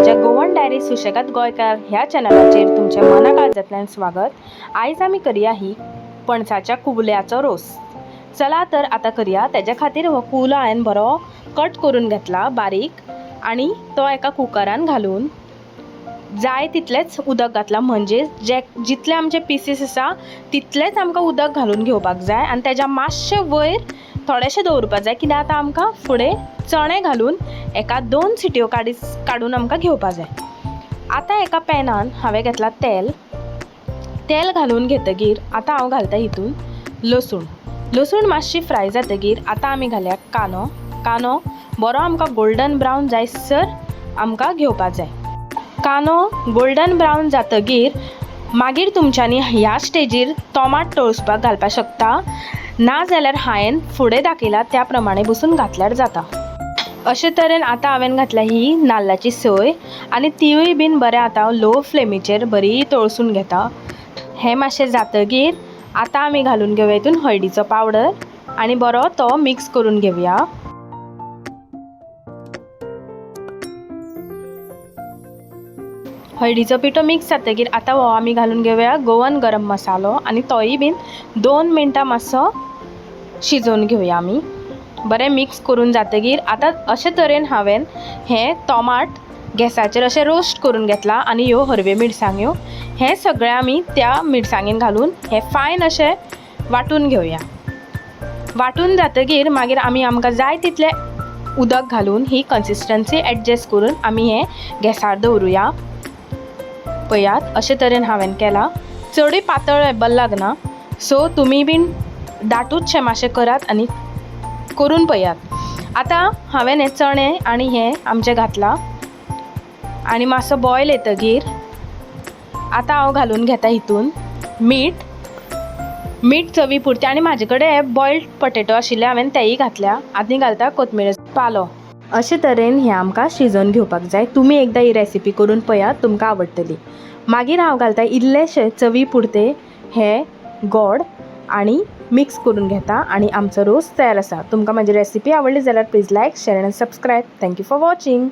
आमच्या Goan diary सुशेगाद गोंयकार ह्या चॅनलाचेर तुमचे मनाकाळजांतल्यान स्वागत। आयज आमी करया ही पणसाच्या कुबल्याचो रोस। चला तर आता करया। त्याच्या खातीर हो कुलो हांवें बरो कट करून घेतला बारीक आणि तो एका कुकरान घालून जाय तितलेच उदक घातला, म्हणजे जितले आमचे पीसीस आसा तितलेच आमकां उदक घालून घेवपाक जाय आणि त्याच्या मातशे वयर थोडेशें दवरपाक जाय, कित्याक आतां आमकां फुडें चणे घालून एका 2 सिटयो काडून आमकां घेवपाक जाय। आतां एका पॅनान हांवें घेतला तेल घालून घेतकीर आतां हांव घालता हितून लसूण मातशी फ्राय जातकीर आतां आमी घालया कांदो बरो आमकां गोल्डन ब्रावन जायसर आमकां घेवपाक जाय। कांदो गोल्डन ब्रावन जातकीर मागीर तुमच्यांनी ह्या स्टेजीर टोमाट तळसपाक घालपाक शकता, ना जाल्यार हांवें फुडें दाखयला त्या प्रमाणे बसून घातल्यार जाता। अशे तरेन आतां हांवें घातल्या ही नाल्लाची सोय आनी तिवूय बीन बरें आतां लो फ्लेमीचेर बरी तळसून घेता। हें मातशें जातकीर आतां आमी घालून घेवया हितून हळदीचो पावडर आनी बरो तो मिक्स करून घेवया। हळदीचो पिठो मिक्स जातकीर आतां हो आमी घालून घेवया गोवन गरम मसालो आनी तोय बीन 2 मिनटां मातसो शिजोवन घेवया आमी। बरें मिक्स करून जातकीर आतां अशे तरेन हांवें हे टोमाट गॅसाचेर अशें रोस्ट करून घेतला आनी ह्यो हरव्यो मिरसांग्यो हें सगळें आमी त्या मिरसांगेन घालून हे फायन अशें वांटून घेवया। वांटून जातकीर मागीर आमकां जाय तितलें उदक घालून ही कन्सिस्टन्सी एडजस्ट करून आमी हे गॅसार दवरुया। पळयात अशे तरेन हांवें केला, चडूय पातळ बल लागना, सो तुमी बीन दाटूचशें मातशें करात आनी करून पळयात। आतां हांवें हे चणे आनी हे आमचे घातला आनी मातसो बॉयल येतकीर आतां हांव घालून घेता हितून मीठ चवी पुरतें आनी म्हाजे कडेन हे बॉयल्ड पोटेटो आशिल्ले हांवें तेय घातल्या, आनी घालता कोथमिरेचो पालो। अशे तरेन हें आमकां शिजोवन घेवपाक जाय। तुमी एकदां ही रेसिपी करून पळयात, तुमकां आवडटली। मागीर हांव घालता इल्लेशें चवी पुरतें हे गोड आनी मिक्स करून घेता आनी आमचो रोस तयार आसा। तुमकां म्हाजी रेसिपी आवडली जाल्यार प्लीज लायक, शेअर आनी सबस्क्रायब। Thank you for watching.